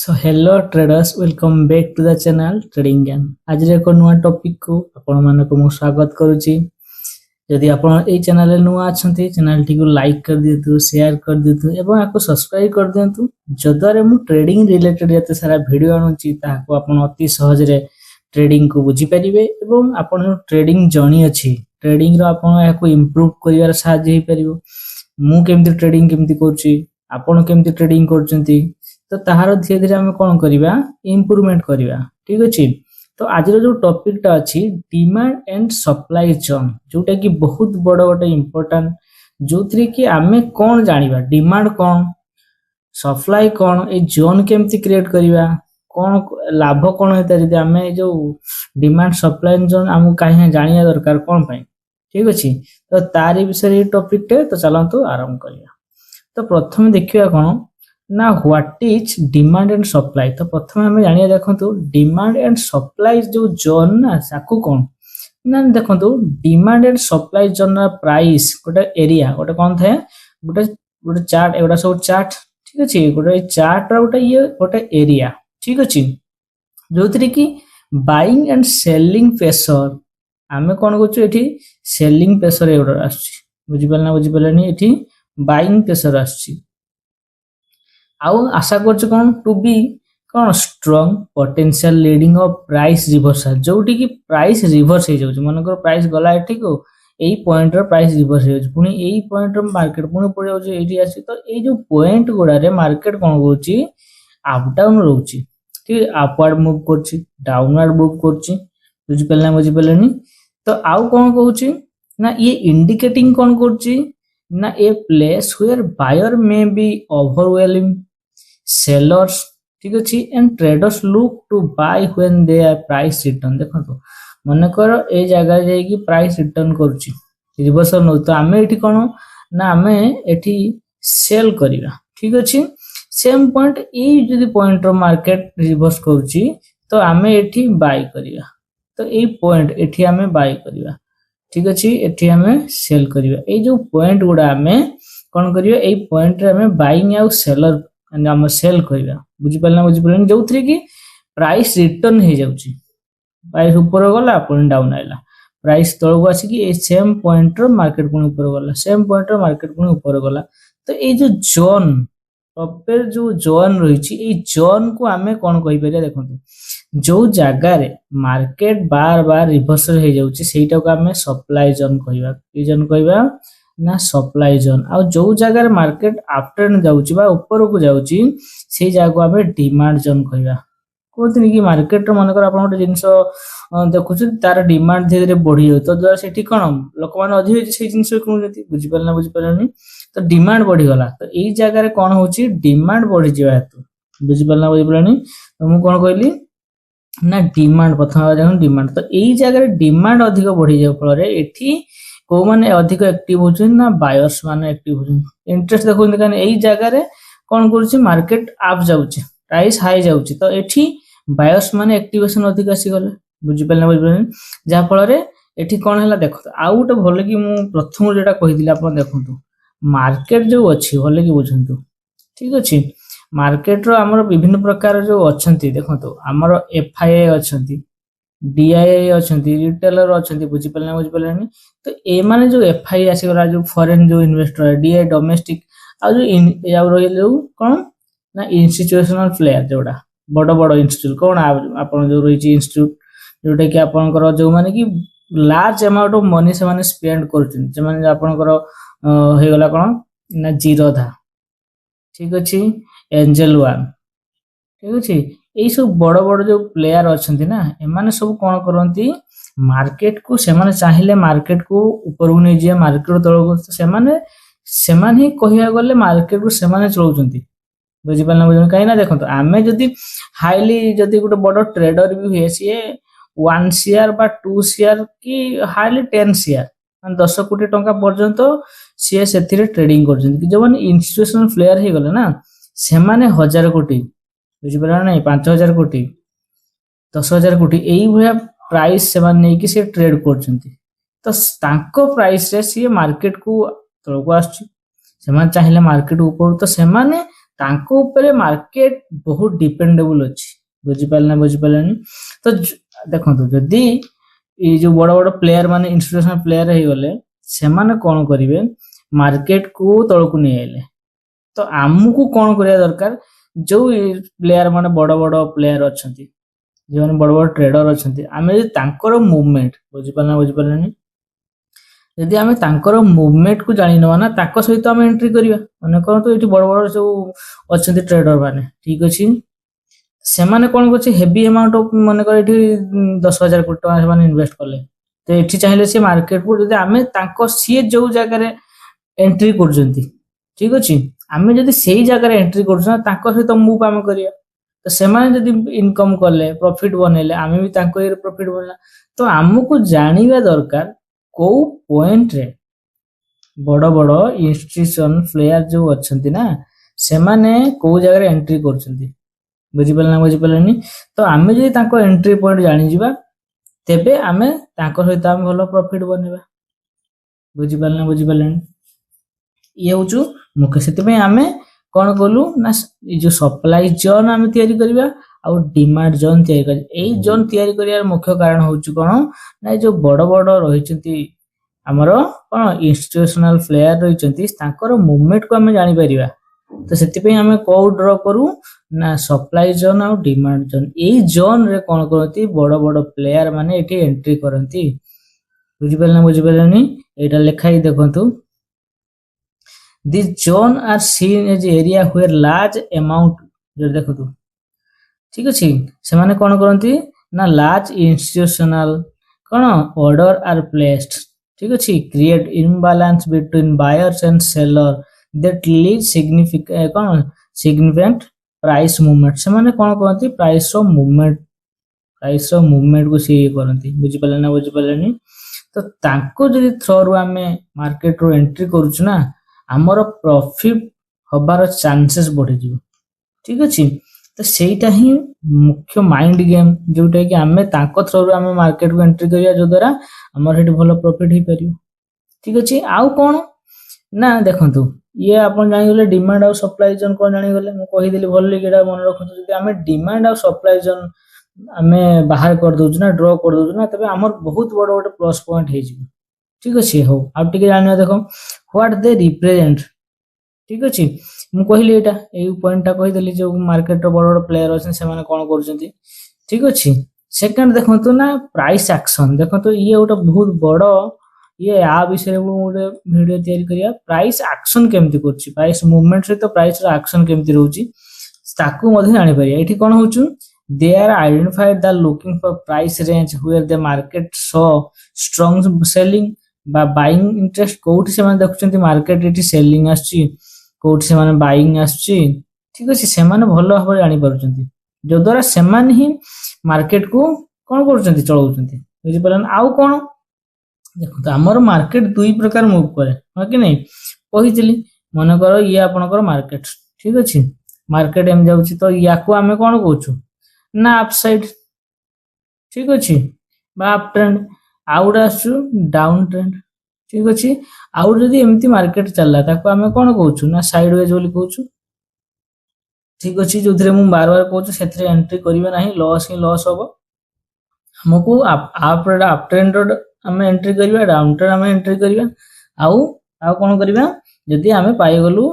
So hello traders, welcome back to the channel Trading Game. आज एक नुआ topic को आपण मानको मु स्वागत करूची। यदि आपण ए चैनल रे नुआ अछंती चैनल टी को लाइक कर दियतु, शेयर कर दियतु एवं आको सब्सक्राइब कर दियतु। जदरे मु ट्रेडिंग रिलेटेड जते सारा वीडियो आनुची ताको आपण अति सहज रे ट्रेडिंग को बुझी परिबे एवं आपण ट्रेडिंग जर्नी अछि ट्रेडिंग रो आपण याको इंप्रूव करिवार सहाय्य हे परिबो। मु केमति ट्रेडिंग केमति करची, आपण केमति ट्रेडिंग करचंती तो ताहार धीरे धीरे आम कौन करवा इम्प्रूवमेंट करवा। ठीक अच्छे। तो आज जो टॉपिक टा अच्छी डिमांड एंड सप्लाई जोन जोटा कि बहुत बड़ गोटे इम्पोर्टेंट जो थी कि आमे कौन जानिबा डिमांड कौन सप्लाई कौन ए जोन केमती क्रिएट करवा कौन लाभ कौन होता है आमे जो डिमांड सप्लाई जोन आम कहीं जानिया दरकार कौन पाई। ठीक अच्छे। तो तारी विषय टॉपिक टे तो चलतु आरंभ करिया। तो प्रथम देखिया कौन ना what is demand and supply. तो प्रथम हमें जानिया देखंतु डिमांड एंड सप्लाई जो जोन ना साकू कोन ना देखंतु डिमांड एंड सप्लाई जोन ना प्राइस गोटे एरिया गोटे कोन थाए गोटे गोटे चार्ट एगुडा सब चार्ट। ठीक अछि। गोटे चार्ट रा गोटे ये गोटे एरिया। ठीक अछि। जोथि कि बाइंग एंड सेलिंग प्रेशर आमे कोन करछु एठी सेलिंग प्रेशर एगुडा आछि बुझि पालनी एठी बाइंग प्रेशर आछि। आउ आशा करछु कोन टू बी कोन strong potential leading of price reversal जोटी कि प्राइस रिवर्स हे जाउछ मनकर प्राइस गला एठी को एई पॉइंट रे प्राइस रिवर्स हे जाउछ पुनी एई पॉइंट रे मार्केट पुनी पड़ जाउछ एठी आसी। तो एई जो पॉइंट गुडा रे मार्केट कोन होउची अप डाउन रहउची। ठीक अपवर्ड मूव करची डाउनवर्ड मूव करची बुझि पेलनी। तो आउ कोन कहउची ना ये इंडिकेटिंग कोन करची ना a place where buyer may be overwhelming sellers। ठीक अछि। And traders look to buy when they are price return. देखो मन कर ए जगह जाई कि प्राइस रिटर्न करूची रिवर्सल न तो आमे एठी कोन ना आमे एठी सेल करिवा। ठीक अछि। सेम पॉइंट ए जदी पॉइंट रो मार्केट रिवर्स करूची तो आमे एठी बाय करिवा। तो ए पॉइंट एठी आमे बाय करिवा। ठीक अछि। एठी आमे सेल करिवा। ए जो पॉइंट गुडा आमे कोन करिवा ए पॉइंट रे आमे बाइंग आ सेलर हम सेल करवा बुझी पालना जो थी कि प्राइस रिटर्न हो जाउची प्राइस ऊपर गला पुणी डाउन आइला प्राइस तळको आसी सेम पॉइंट रो मार्केट पुणी ऊपर गला सेम पॉइंट रो मार्केट पुणी ऊपर गला। तो ये जो जोन टॉपर जो जोन रही ये जोन को आमे कोन कहि परिया देखंतु जो जगह रे मार्केट बार बार रिवर्सल हो जाउची सेटा को आमे सप्लाई जोन कहबा ई जोन कहबा ना सप्लाई जोन। आ जो जगह रे मार्केट आफ्टर जाउची बा ऊपर को जाउची से जगह को आबे डिमांड जोन कहबा कोथिनी कि मार्केट रो मन कर आपण गोटे जिंस देखुछ तार डिमांड धीरे धीरे बढ़ी हो तो द्वारा सेठी कोन लोक मान अधिक से जिंस कोन जति बुझि पालनी तो डिमांड बढ़ी गला। तो एई जगह रे कोन होची डिमांड बढ़ी जेवा हेतु बुझि पालनी तो मु कोन कहली ना डिमांड प्रथम देखन डिमांड। तो एई जगह रे डिमांड अधिक बढ़ी जाय फल रे एठी को माने अधिक एक्टिव होछन ना बायर्स माने एक्टिव होछन इंटरेस्ट देखो कारण एई जगह रे कोन करछि मार्केट अप जाउछि प्राइस हाई जाउछि तो एठी बायर्स माने एक्टिवेशन अधिक आसी गले बुझि पालना जा फल रे एठी कोन हला देखो आ उटे भले कि मु प्रथम जेटा कहिदिला आपण देखंतु मार्केट जो अछि भले कि बुझंतु। ठीक अछि। मार्केट रो हमर विभिन्न प्रकार जो अछंती देखंतु हमर एफआईआई अछंती डीआईआई अछंती रिटेलर अछंती बुझि पालनी। तो ए माने जो एफआईआई आसी गला जो फॉरेन जो इन्वेस्टर डीआई डोमेस्टिक आ जो याव रहिल जो कोन ना इंस्टीट्यूशनल प्लेयर जोडा बड़ बड़ इंस्टीट्यूट कोन आपण जो रही इंस्टीट्यूट जोटा कि आपनकर जो माने कि लार्ज अमाउंट ऑफ मनी से माने स्पेंड करछन जे माने आपनकर हे गला कोन ना जीरोधा। ठीक अछि। Angel one. ठीक अछि। एई सब बड़ बड़ जो प्लेयर अछंती ना ए माने सब कोन करंती मार्केट को से माने चाहिले मार्केट को ऊपर को नै जे मार्केट तळ को से माने ही कहिया गले मार्केट को से माने चलौचंती बुझि पालना काई ना देखंतो आमे जदी हाईली जदी गुटे बड़ ट्रेडर भी हे से 1 शेयर बा 2 शेयर की हाईली 10 शेयर मान 10 कोटी टंका पर्यंत से सेथिरे ट्रेडिंग करछंती कि जो माने इंस्टीट्यूशनल प्लेयर हे गले ना से माने 1000 कोटी बुझि पालना नै 5000 कोटी 10000 कोटी एई भया प्राइस से माने कि से ट्रेड करछंती। तो तांको प्राइस रे से मार्केट को तळको आछी से माने चाहिले मार्केट ऊपर तो से माने तांको ऊपर मार्केट बहुत डिपेंडेबल अछि बुझिपारनी तो देखंतु जदी ये जो बड़ बड़ प्लेयर माने इंस्टीट्यूशनल प्लेयर हे गले से माने कोन करिवे मार्केट को तळकु नै आइले तो आमको कोन करिया दरकार जो प्लेयर माने बड़ बड़ प्लेयर अछंती जे माने बड़ बड़ ट्रेडर अछंती आमे तांकर मूवमेंट बुझिपारनी यदि आमे तांकर मूवमेंट को जानि नवा ना ताको सहित आमे एंट्री करिया माने कोन तो एठी बड़ बड़ जो अछंती ट्रेडर माने ठीक अछि से माने कोन करछि हेवी अमाउंट ऑफ माने कर एठी 10,000 कोटी टका माने इन्वेस्ट करले तो एठी चाहिले से मार्केट को यदि आमे तांको सी जो जगह रे एंट्री करजंती ठीक अछि आमे यदि सेही जगह रे एंट्री करछना तांको सहित मूव आमे करिया तो से माने यदि इनकम करले प्रॉफिट बनेले आमे भी तांको ए प्रॉफिट बनला तो हमको जानिबा दरकार को पॉइंट रे बड़ बड़ इंस्टीट्यूशन प्लेयर जो अछंती ना से माने को जगह रे एंट्री करछंती बुझिपारनी तो आमे जे तांको एंट्री पॉइंट जानि जिबा तेबे आमे तांको सहित आमे भलो प्रॉफिट बनेबा बुझिपारनी ये होचु मुख्य सेते में आमे कोन बोलू ना जो सप्लाई जोन आमे तयारी करबा आ डिमांड जोन तयारी कर एई जोन तयारी करियार मुख्य कारण होचु कोन ना जो बड़ बड़ रहिचंती हमरो कोन इंस्टीट्यूशनल प्लेयर रहिचंती तांकर मूवमेंट को आमे जानि परिबा तो सेति पे आमे को ड्रॉ करू ना सप्लाई जोन आ डिमांड जोन एई जोन रे कोन करती बड़ बड़ प्लेयर माने एठी एंट्री करंती बुझिपारनी एटा लेखाई देखंतु These zone are seen as area where large amount जो देखो तू ठीक अछि से माने कोन करंती ना लार्ज इंस्टीट्यूशनल कोन ऑर्डर आर प्लेस्ड ठीक अछि create imbalance between buyers and seller that lead significant price movement से माने कोन करंती प्राइस रो मूवमेंट को से करंती बुझिपारनी तो तांको जदी थ्रो रो हमें मार्केट रो एंट्री करूछु ना हमर प्रॉफिट हबार चांसेस बढ़ी जिवो ठीक अछि तो सेटा ही मुख्य माइंड गेम जोटा कि हमें ताको थ्रू हमें मार्केट को एंट्री करिया जो द्वारा हमर हेट भलो प्रॉफिट ही परियो ठीक अछि आउ कोन ना देखंतु ये आपण जानि गेले डिमांड और सप्लाई जोन कोन जानि गेले म कहि देली भल्ली केडा मन रखंतु जदि हमें डिमांड और सप्लाई जोन हमें बाहर कर दोछु ना ड्रॉ कर दोछु ना तबे हमर बहुत बड़ बड़ प्लस पॉइंट हे जिवो ठीक अछि हो आ टिके जानिया देखो व्हाट दे रिप्रेजेंट ठीक अछि मु कहिली एटा ए पॉइंट ता कहि देली जो मार्केट रो बड़ बड़ प्लेयर अछन से माने कोन करछंती ठीक अछि सेकंड देखंतु ना प्राइस एक्शन देखंतु ये ओटा बहुत बड़ ये आ विषय मु वीडियो तयारी करिया प्राइस एक्शन केमति करछि प्राइस मूवमेंट से तो प्राइस रो एक्शन केमति रहउची ताकू मध्ये जानि परिया एठी कोन होचु they are identified the looking for price range where the market saw strong selling बा बाइंग इंटरेस्ट कोठी से माने देखुचंती मार्केट एठी सेलिंग आछी कोठी से माने बाइंग आछी ठीक अछि से माने भलो हबे जानि पारुचंती जो द्वारा से माने ही मार्केट को कोन करूचंती चलाउचंती बुझि परन आउ कोन देखो तो हमर मार्केट दुई प्रकार मूव करे ह कि नै कहितली मन करो ये आपनकर मार्केट ठीक अछि मार्केट एम जाउची तो याको हमें कोन कहूछु ना अपसाइड ठीक अछि बा अप ट्रेंड आउट आसु डाउन ट्रेंड ठीक अछि आउट जदी एम्ति मार्केट चलला ताको हमें कोन कहूछु ना साइडवेज बोली कहूछु ठीक अछि जोथरे मु बार बार कहूछु सेथरे एंट्री करिवे नाही लॉस ही लॉस होबो हमको अप ट्रेंड हमें एंट्री करिवा डाउन ट्रेंड हमें एंट्री करिवा आउ कोन करिवा जदी हमें पाई गलु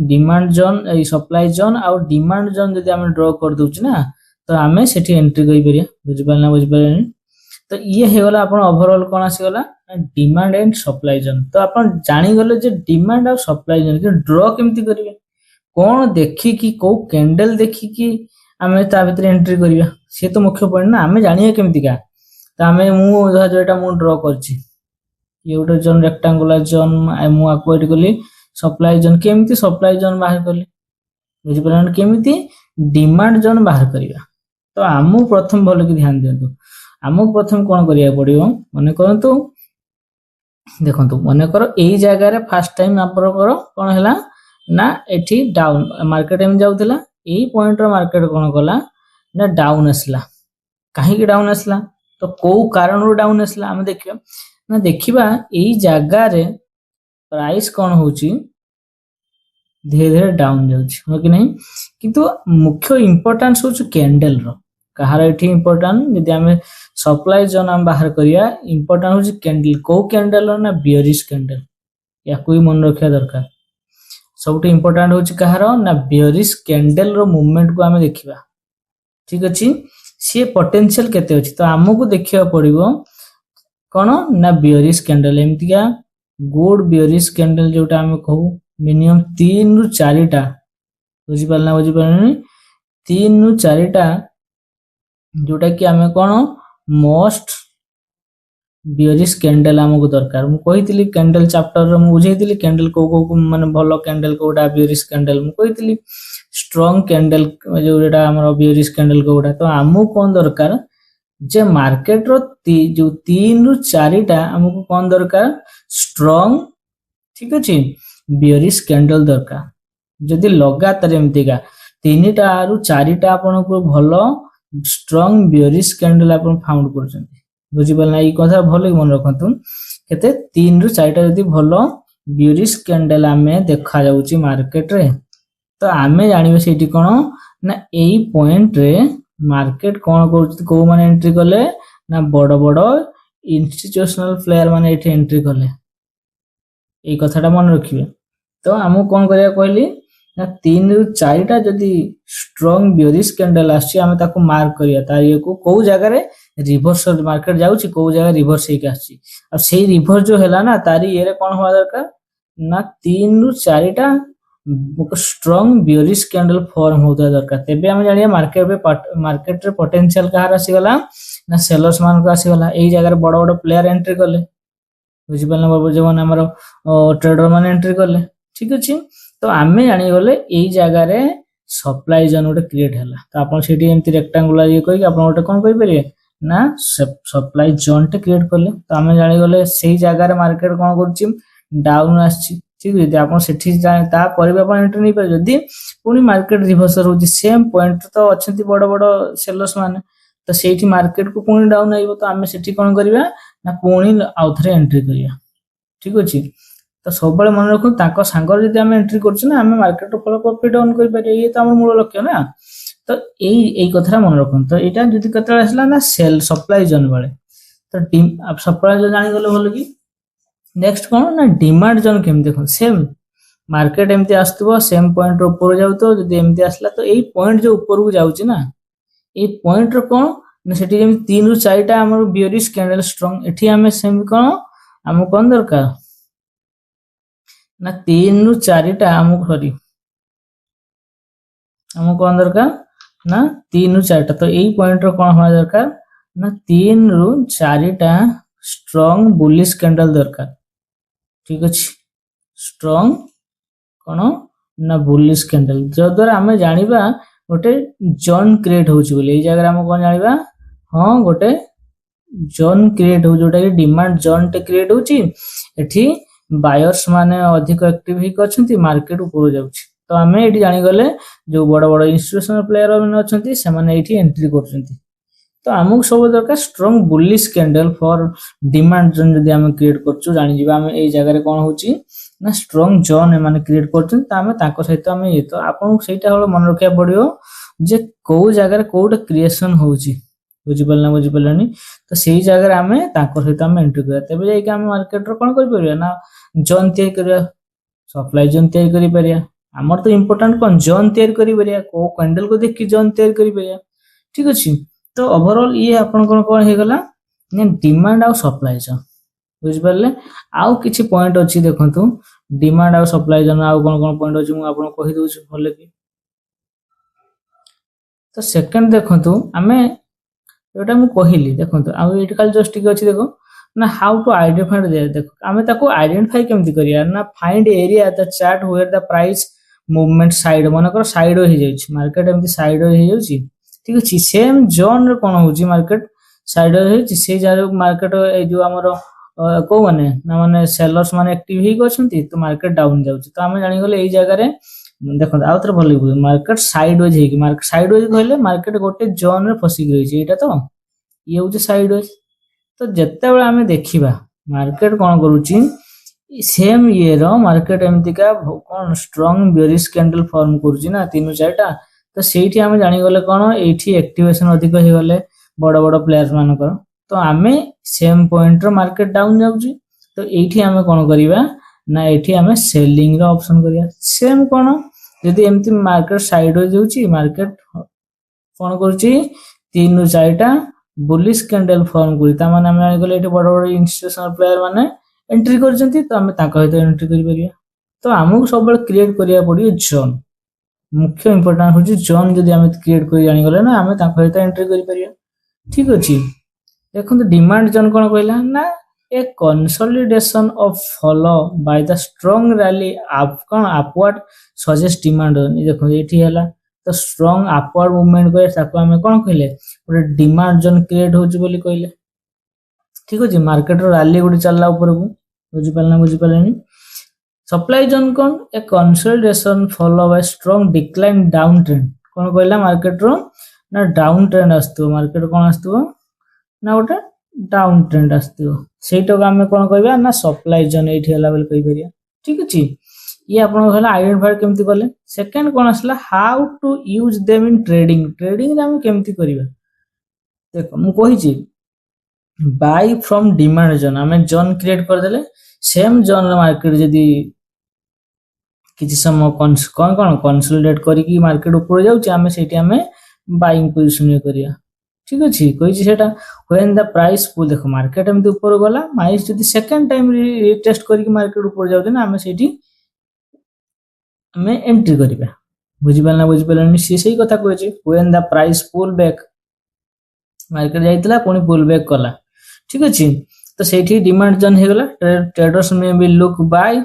डिमांड जोन ए सप्लाई जोन आ डिमांड जोन जदी हमें ड्रॉ कर दोछु ना तो हमें सेठी एंट्री करि परिया बुझिपारनी तो ये हे गला अपन ओवरऑल कोन आसी गला डिमांड एंड सप्लाई जोन तो अपन जानि गले जे डिमांड और सप्लाई जोन के ड्रॉ केमति करिवे कोन देखि कि को कैंडल देखि कि हमें ता भीतर एंट्री करिवा से तो मुख्य पॉइंट ना हमें जानिए केमति का तो हमें मु जेटा मु ड्रॉ करछि ये उठे जोन रेक्टेंगुलर जोन मु एक्वाइट करली सप्लाई जोन केमति सप्लाई जोन बाहर करली बुझिपारन केमति डिमांड जोन बाहर करिवा तो हमु प्रथम भलो कि ध्यान देंतु हमु प्रथम कोन करिया पड़ियो माने करंतु देखंतु माने करो एई जगह रे फर्स्ट टाइम आपरो करो कोन हला ना एठी डाउन मार्केट एम जाउतला एई पॉइंट रो मार्केट कोन कला ना डाउन असला काहे कि डाउन असला तो को कारण रो डाउन असला हम देखियो ना देखिबा एई जगह रे प्राइस कोन होची धीरे धीरे डाउन जाउछि हो कि नहीं किंतु मुख्य इंपोर्टेंस होछ कैंडल रो कहार एठी इंपोर्टेंट यदि हमें सप्लाई जोन हम बाहर करिया इंपोर्टेंट होछ कैंडल को कैंडल ना बियरिश कैंडल या कोई मन रखिया दरकार सबटू इंपोर्टेंट होछ कहार ना बियरिश कैंडल रो मूवमेंट को हमें देखिबा ठीक अछि सी पोटेंशियल केते अछि तो हमकु देखिया पड़िबो कोन ना बियरिश कैंडल एमतिका गुड बियरिश कैंडल जोटा हम कहू मिनिमम 3 रु 4 टा बुझि पालना 3 रु 4 टा जोटा कि हमें कोन मोस्ट बियरिश कैंडल हमको दरकार मु कहितली कैंडल चैप्टर रे मु बुझैतली कैंडल को माने भलो कैंडल कोडा बियरिश कैंडल मु कहितली स्ट्रांग कैंडल जोटा हमर बियरिश कैंडल कोडा तो हमको कोन दरकार जे मार्केट रो जो 3 रु 4 टा हमको कोन दरकार स्ट्रांग ठीक अछि बियरिश कैंडल दरकार जदि लगातार एमतिका 3 टा रु 4 टा आपन को भलो स्ट्रांग बियरिश कैंडल आपन फाउंड करछन्ती बुझि पालना ई कथा भलो मन रखंतु केते 3 रु 4 टा जदि भलो बियरिश कैंडल हमें देखा जाउची मार्केट रे तो आमे जानिबे सेठी कोन ना एई पॉइंट रे मार्केट कोन करछ को माने एंट्री करले ना बड़ बड़ इंस्टीट्यूशनल प्लेयर माने एठी एंट्री करले एई कथाटा मन रखिबे तो हमु कोन करिया कहली ना 3 रु 4 टा जदी स्ट्रांग बियरिश कैंडल आछि हमें ताको मार्क करिया तारिये को को जगह रे रिवर्स मार्केट जाउची को जगह रिवर्स हेक आछि अब सेही रिवर्स जो हैला ना तारी ये रे कोन होवा दरकार ना 3 रु 4 टा स्ट्रांग बियरिश कैंडल फॉर्म होता दरकार तेबे हम जानिया मार्केट रे पोटेंशियल कहार आसी गला ना सेलर्स मान को आसी गला एई जगह रे बड़ बड़ प्लेयर एंट्री करले बुझि पालना बाबू जवन हमर ट्रेडर मान एंट्री करले ठीक अछि तो आमे जानि गले एई जगह रे सप्लाई जोन उटे क्रिएट हैला तो आपण सेठी एमति रेक्टेंगुलर ये कहि आपण उटे कोन कहि परिए ना सप्लाई जोन टे क्रिएट करले तो आमे जानि गले सेही जगह रे मार्केट कोन करछि डाउन आछि ठीक है आपण सेठी जाने ता परिबा आपण एंट्री नै पर जदी पुनी मार्केट रिवर्सल होछि सेम पॉइंट तो अछंती बड़ बड़ सेलर्स माने तो सेठी मार्केट को पुनी डाउन आइबो तो आमे सेठी कोन करबा ना पुनी आउथरे एंट्री करिया ठीक अछि तो सब बळे मन रखु ताको सांगर जदी आमे एंट्री करछु ना आमे मार्केट रो फल प्रॉफिट डाउन करि पारे ये तो हमर मूल लक्ष्य ना तो एई कथा मन रखु तो एटा जदी कतरा आसला ना सेल सप्लाई जोन बळे तो अब सप्लाई जोन जानि गले होलो की नेक्स्ट कोन ना डिमांड जोन केम देखो सेम मार्केट एमती आस्तबो सेम पॉइंट रो ऊपर जाउ तो जदी एमती आसला तो एई पॉइंट जो ऊपर को जाउची ना एई पॉइंट रो कोन ना सेठी जेम 3 रु 4 टा हमर बियरिश कैंडल स्ट्रांग एठी हमें सेम कोन हम कोन दरकार ना 3 रु 4 टा हम खरी हम कोन दरकार ना 3 रु 4 टा तो एई पॉइंट रो कोन होवा दरकार ना 3 रु 4 टा स्ट्रांग बुलिश कैंडल दरकार ठीक अछि स्ट्रांग कोन ना बुलिश कैंडल जो द्वारा हमें जानिबा गोटे जोन क्रिएट होउची बोले ए जगह हम कोन जानिबा हां गोटे जोन क्रिएट हो जोटा कि डिमांड जोन टे क्रिएट होउची एठी बायर्स माने अधिक एक्टिव ही करछंती मार्केट ऊपर जाउची तो हमें एठी जानि गले जो बड़ बड़ इंस्टीट्यूशनल प्लेयर माने अछंती से माने एठी एंट्री करछंती तो हमक सब दरकार strong bullish candle for demand zone जदी हम क्रिएट करछु जानि जिबा हम ए जगह रे कोन होउची ना स्ट्रांग जोन माने क्रिएट करछन त हम ताको सहित हम ये तो आपन सेटा हलो मन रखिया पड़ियो जे को जगह रे कोड क्रिएशन होउची बुझि पलनी तो सेही जगह रे हम ताको सहित हम एंट्री करिया तबे जाई के हम मार्केट रो कोन करि परिया ना जोन तय करिया सप्लाई जोन तय करि परिया हमर तो इंपोर्टेंट कोन जोन तय करि परिया को कैंडल को देख के जोन तय करि परिया ठीक अछि तो ओवरऑल ये आपन कोन हे गला ने डिमांड आ सप्लाई जोन बुझ परले आउ किछि पॉइंट अछि देखंतु डिमांड आ सप्लाई जोन आ कोन पॉइंट अछि मु आपन कहि दउ छु भले कि तो सेकंड देखंतु हमें एटा मु कहिली देखंतु आ एटा खाली जस्ट कि अछि देखो ना हाउ टू आइडेंटिफाई दे देखो हमें ताको आइडेंटिफाई केमति करिया ना find area the chart where the price movement side मन कर साइड हो जाई छि मार्केट एमति साइड हो जाई छि ठीक अछि सेम जोन रे कोन होउची मार्केट साइड हो छि से जारो मार्केट ए जो हमर को माने ना माने सेलर्स माने एक्टिव ही गछंती तो मार्केट डाउन जाउची तो हम जानि गले एई जगह रे देखो आउतर भले मार्केट साइड हो जाई कि मार्केट साइड हो कहले मार्केट गोटे जोन रे फसी गई छि एटा तो ये होउची साइड हो तो जत्ते बेला हमें देखिबा मार्केट कोन करूची सेम ये रो मार्केट एमती का कौन स्ट्रॉन्ग बेरिश कैंडल फॉर्म करूची ना तीन चारटा तो सेठी आमे जानि गले कोन एठी एक्टिवेशन अधिक हे गले बड़ बड़ प्लेयर्स मानकर तो आमे सेम पॉइंट रो मार्केट डाउन जाउची तो एठी आमे कोन करिवा ना एठी आमे सेलिंग रो ऑप्शन करिया सेम कोन यदि एमती मार्केट साइड हो जाउची मार्केट कोन करूची तीन चारटा बुलिश कैंडल फॉर्म करी ता माने आमे जानि गले एठी बड़ बड़ इंस्टीट्यूशनल प्लेयर माने एंट्री करजंती तो आमे ताका हित एंट्री करि परिया तो हमहु सब क्रिएट करिया पड़ियो जोन मुख्य इंपोर्टेंट होची जोन जदि आमे क्रिएट करि जानि गले ना आमे ताका हित एंट्री करि परिया ठीक अछि देखो डिमांड जोन कोन कहला ना a consolidation of follow by the strong rally up कोन अपवर्ड सजेस्ट डिमांड देखो एठी हला तो स्ट्रांग अपवर्ड मूवमेंट करे ताको आमे कोन कहले ओरे डिमांड जोन क्रिएट होची बोली कहले ठीक अछि मार्केट रो रैली गुडी चलला ऊपर को बुझि पालनी सप्लाई जोन कोन a consolidation follow by strong decline down trend कोन कहला मार्केट रो ना डाउन ट्रेंड आस्तु मार्केट कोन आस्तु ना ओटा डाउन ट्रेंड आस्तु सेटो आमे कोन कहबा ना सप्लाई जोन एठी हला बोली कहि परिया ठीक अछि ये आपण कहला आइडेंटिफाई केमति करले सेकंड कोन आसला how to use them in trading trading रे हम केमति करिबा देखो मु कहि छी बाय फ्रॉम डिमांड जोन आमे जोन क्रिएट कर देले सेम जोन मार्केट जदी किछि समय कोन कोन कंसोलिडेट करी कि मार्केट ऊपर जाउची आमे सेठी आमे बाइंग पोजीशन करिया ठीक अछि कहि छी सेटा व्हेन द प्राइस पुल देखो मार्केट एमति ऊपर गला माइस जदी सेकंड टाइम रीटेस्ट करी कि मार्केट ऊपर जाउची ना आमे सेठी आमे एंट्री करिबा बुझि पालना सी सही कथा कहै छी when the price pull back market जाइतला कोनी पुल बैक कला ठीक अछि तो सेठी डिमांड जोन हे गला ट्रेडर्स में B look bye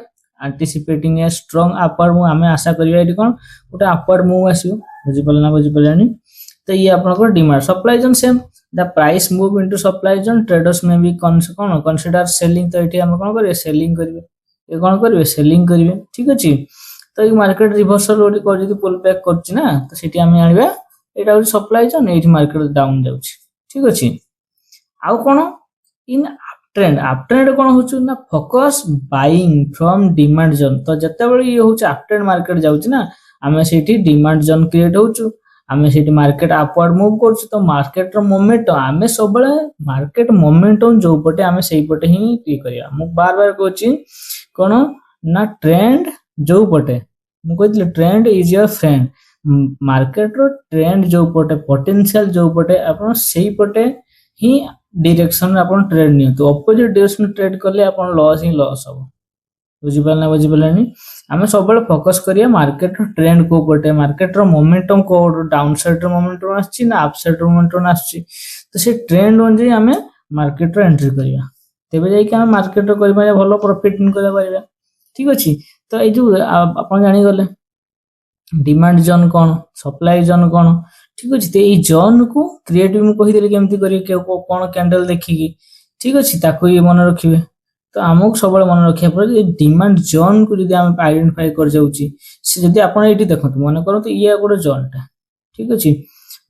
एंटीसिपेटिंग a strong upward move हमें आशा करिया एठी कोन ओटा अपवर्ड मूव आसियो बुझि पालनी तो ये आपन को demand supply zone same the price move into supply zone traders में बी कोन कंसीडर सेलिंग तो एठी हम कोन करिवे सेलिंग करिवे ए कोन करिवे सेलिंग करिवे ठीक अछि तो ये मार्केट रिवर्सल ओडी कर जदी पुल बैक करछि ना तो सेठी हम आनिबा एटा हो सप्लाई जोन एठी मार्केट डाउन जाउछि ठीक अछि आउ कोन इन अपट्रेंड कोन होछु ना focus buying from demand zone तो जते बेले ये होछु अपट्रेंड मार्केट जाउछि ना हमें सेठी डिमांड जोन क्रिएट होछु हमें सेठी मार्केट अपवर्ड मूव करछु तो मार्केट रो मोमेंटम हमें सब बेले मार्केट मोमेंटम जो पटे हमें सेही पटे ही की करिया मु बार बार कहछि कोन ना ट्रेंड जो पटे मु कहथिले trend is your friend market रो ट्रेंड जो पटे पोटेंशियल जो पटे आपण सेही पटे ही डायरेक्शन अपन ट्रेड नि तो ऑपोजिट डायरेक्शन ट्रेड करले अपन लॉस ही लॉस हो बुझि पालनी हमें सब बेले फोकस करिया मार्केट रो ट्रेंड को पटे मार्केट रो मोमेंटम को डाउन साइड रो मोमेंटम आछि ना अप साइड रो मोमेंटम आछि तो से ट्रेंड अनुसार हमें मार्केट रो एंट्री करिया तेबे जाई कि हम मार्केट रो करिबा भलो प्रॉफिट इन करिबा परिबा ठीक अछि तो ए जो अपन जानि गले डिमांड जोन कोन सप्लाई जोन कोन ठीक अछि ते ई जोन को क्रिएटिव मु कहि देले केमति करिए के कोन कैंडल देखि की ठीक अछि ताको ये मन रखिबे तो हमक सबले मन रखिया पर ये डिमांड जोन को जदी हम आइडेंटिफाई कर जाउची से जदी आपण एठी देखंतु मन करो तो ये गोटे जोनटा ठीक अछि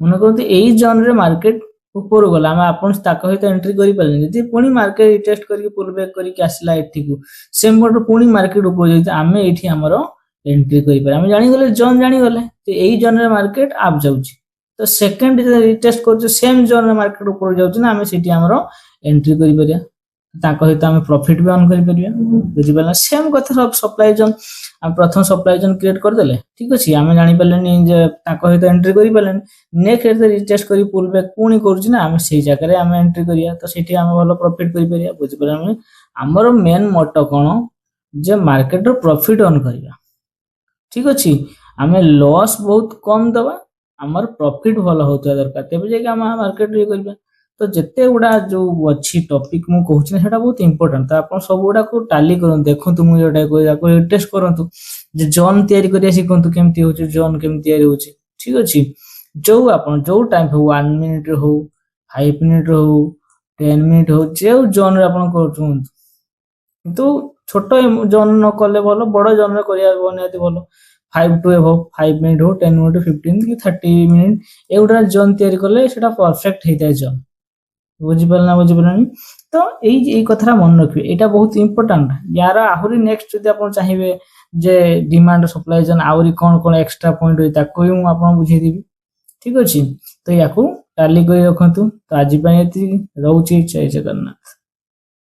मन करो तो एई जोन रे मार्केट ऊपर गला हम आपण ताको हित एंट्री करि पाले जदी पुनी मार्केट टेस्ट करि पुल बैक करि के आसला एठी को सेम मोड पुनी मार्केट ऊपर जदी हमें एठी हमरो एंट्री करि पारे हम जानि गले जोन जानि गले तो एई जोन रे मार्केट आप जाउची तो सेकंड रीटेस्ट कर सेम जोन रे मार्केट ऊपर जाउची ना हमें सिटी हमरो एंट्री करि परिया ताको हित हम प्रॉफिट भी अर्न करि परिया बुझि पाला सेम कथा सब सप्लाई जोन हम प्रथम सप्लाई जोन क्रिएट कर देले ठीक अछि हमें जानि पालेनी जे ताको हित एंट्री करि पालेनी नेक्स्ट रीटेस्ट करि पुल बैक पुनी करछि ना हमें सेही जगह रे हमें एंट्री करिया तो सेठी हम भलो प्रॉफिट करि परिया बुझि पाला हमरो मेन मोटो कोन जे मार्केट रो प्रॉफिट अर्न करिया ठीक अछि हमें लॉस बहुत कम दबा हमर प्रॉफिट भलो होता दरकार तेबे जे हम मार्केट रे करबा तो जत्ते गुडा जो अछि टॉपिक मु कहू छी सेटा बहुत इंपोर्टेंट तो आपण सब गुडा को टाली करन देखंतु मु एटा को टेस्ट करंतु जे जोन तयारी करिया सिखंतु केमति होची जोन केमति तयारी होची ठीक अछि जो आपण जो टाइम हो 1 मिनिट हो 5 मिनिट हो 10 मिनिट हो जे जोन रे आपण करछु तो छोटो जोन न करले भलो बड़ जोन रे करिया बनियाती भलो 5 to above 5 मिनिट हो 10 मिनिट 15 कि 30 मिनिट एउडा जोन तयारी करले सेटा परफेक्ट हेता जोन ବୁଝିପାରିଲେ ନା ବୁଝିପାରିଲେନି ତ ଏଇ କଥାଟା ମନେ ରଖିବେ ଏଇଟା ବହୁତ ଇମ୍ପୋର୍ଟାଣ୍ଟ ୟାର ଆହୁରି ନେକ୍ସଟ ଯଦି ଆପଣ ଚାହିଁବେ ଯେ ଡିମାଣ୍ଡ ସପ୍ଲାଇ ଜନ୍ ଆହୁରି କଣ କଣ ଏକ୍ସଟ୍ରା ପଏଣ୍ଟ ଅଛି ତାକୁ ବି ମୁଁ ଆପଣଙ୍କୁ ବୁଝେଇଦେବି ଠିକ ଅଛି ତ ୟାକୁ ଟାଲି କରି ରଖନ୍ତୁ ତ ଆଜି ପାଇଁ ଏତିକି ରହୁଛି ଜୟ ଜଗନ୍ନାଥ।